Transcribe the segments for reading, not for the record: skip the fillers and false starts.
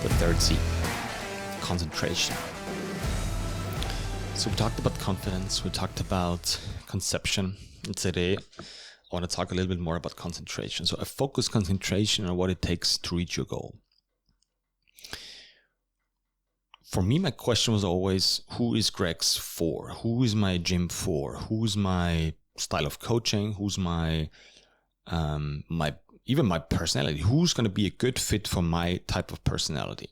the third C, concentration. So we talked about confidence, we talked about conception, and today I want to talk a little bit more about concentration. So a focused concentration on what it takes to reach your goal. For me, my question was always, who is Grex for? Who is my gym for? Who's my style of coaching? Who's my even my personality? Who's going to be a good fit for my type of personality?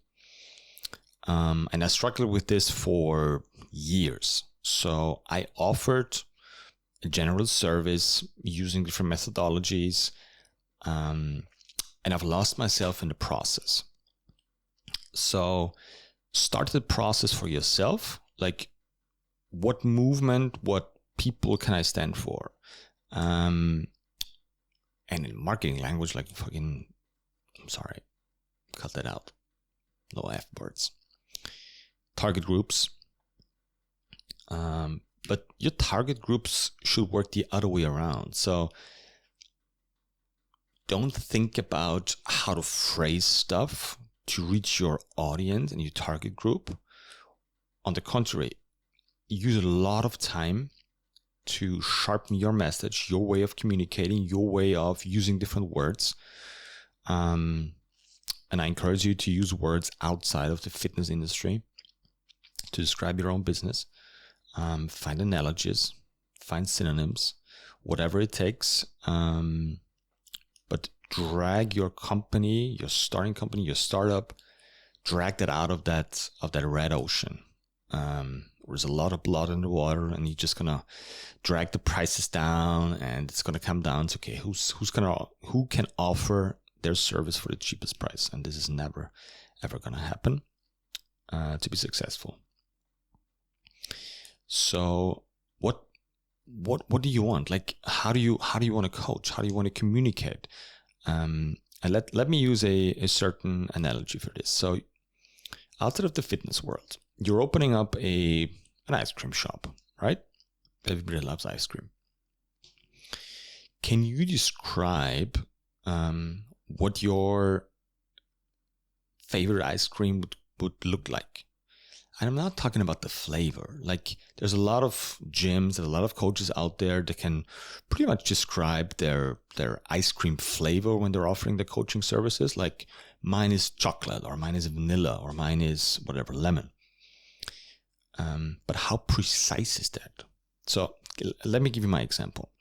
And I struggled with this for years. So I offered a general service using different methodologies, and I've lost myself in the process. So start the process for yourself. Like, what movement, what people can I stand for? And in marketing language, like fucking, I'm sorry, cut that out. No F words. Target groups. But your target groups should work the other way around. So don't think about how to phrase stuff to reach your audience and your target group. On the contrary, use a lot of time to sharpen your message, your way of communicating, your way of using different words. And I encourage you to use words outside of the fitness industry to describe your own business. Find analogies, find synonyms, whatever it takes. But drag your company, your starting company, your startup, drag that out of that red ocean. There's a lot of blood in the water, and you're just gonna drag the prices down, and it's gonna come down to, okay, who can offer their service for the cheapest price, and this is never ever gonna happen to be successful. So what do you want? Like, how do you want to coach? How do you want to communicate? And let me use a certain analogy for this. So outside of the fitness world, you're opening up an ice cream shop, right? Everybody loves ice cream. Can you describe what your favorite ice cream would look like? And I'm not talking about the flavor. Like, there's a lot of gyms and a lot of coaches out there that can pretty much describe their ice cream flavor when they're offering the coaching services. Like, mine is chocolate, or mine is vanilla, or mine is whatever, lemon. But how precise is that? So let me give you my example.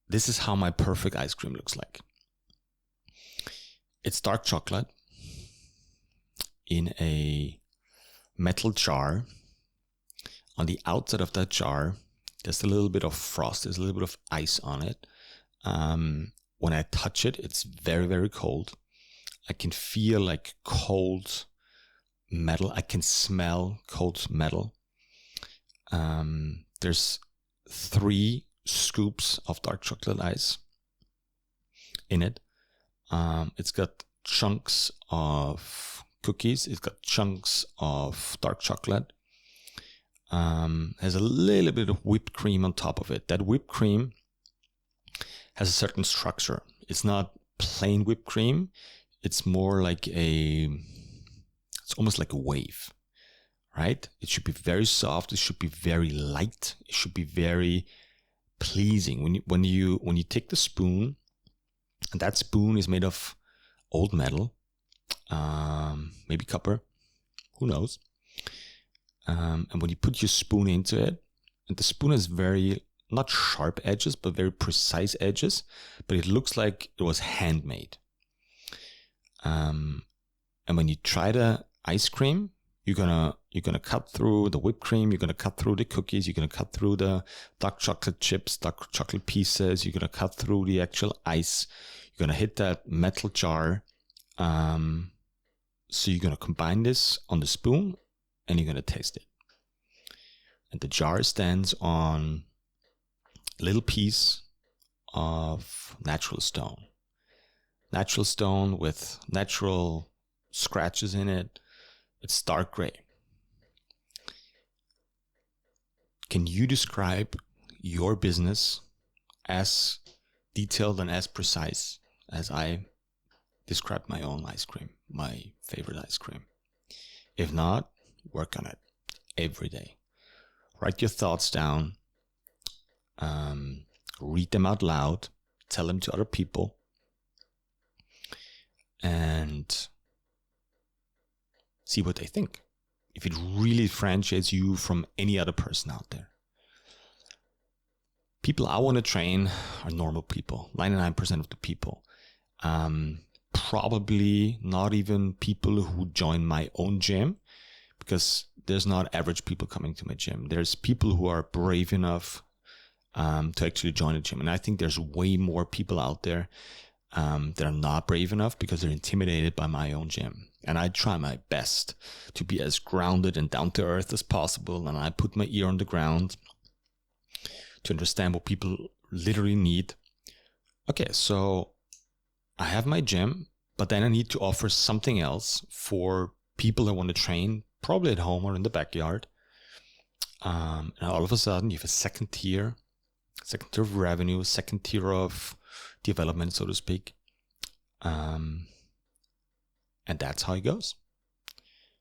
This is how my perfect ice cream looks like. It's dark chocolate in a metal jar. On the outside of that jar, there's a little bit of frost, there's a little bit of ice on it. When I touch it, it's very, very cold. I can feel like cold metal. I can smell cold metal. There's 3 scoops of dark chocolate ice in it. It's got chunks of cookies. It's got chunks of dark chocolate. Has a little bit of whipped cream on top of it. That whipped cream has a certain structure. It's not plain whipped cream. It's more like it's almost like a wave, right? It should be very soft. It should be very light. It should be very pleasing. When you take the spoon, and that spoon is made of old metal, maybe copper, who knows? And when you put your spoon into it, and the spoon has very, not sharp edges, but very precise edges, but it looks like it was handmade. And when you try the ice cream, you're gonna cut through the whipped cream, you're gonna cut through the cookies, you're gonna cut through the dark chocolate chips, dark chocolate pieces, you're gonna cut through the actual ice, you're gonna hit that metal jar. So you're gonna combine this on the spoon, and you're gonna taste it. And the jar stands on a little piece of natural stone. Natural stone with natural scratches in it. It's dark gray. Can you describe your business as detailed and as precise as I describe my own ice cream, my favorite ice cream. If not, work on it every day. Write your thoughts down, read them out loud, tell them to other people, and see what they think. If it really differentiates you from any other person out there. People I want to train are normal people, 99% of the people. Probably not even people who join my own gym, because there's not average people coming to my gym. There's people who are brave enough to actually join a gym. And I think there's way more people out there that are not brave enough because they're intimidated by my own gym. And I try my best to be as grounded and down to earth as possible. And I put my ear on the ground to understand what people literally need. Okay, so I have my gym, but then I need to offer something else for people that want to train, probably at home or in the backyard. And all of a sudden you have a second tier of revenue, second tier of development, so to speak. And that's how it goes.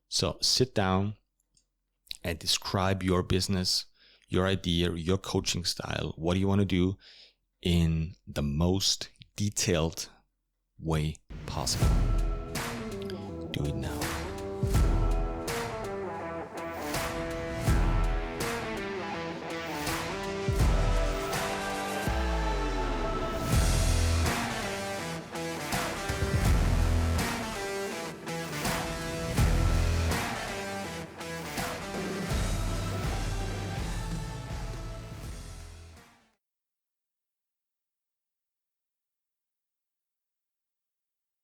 So sit down and describe your business, your idea, your coaching style. What do you want to do in the most detailed way possible? Do it now.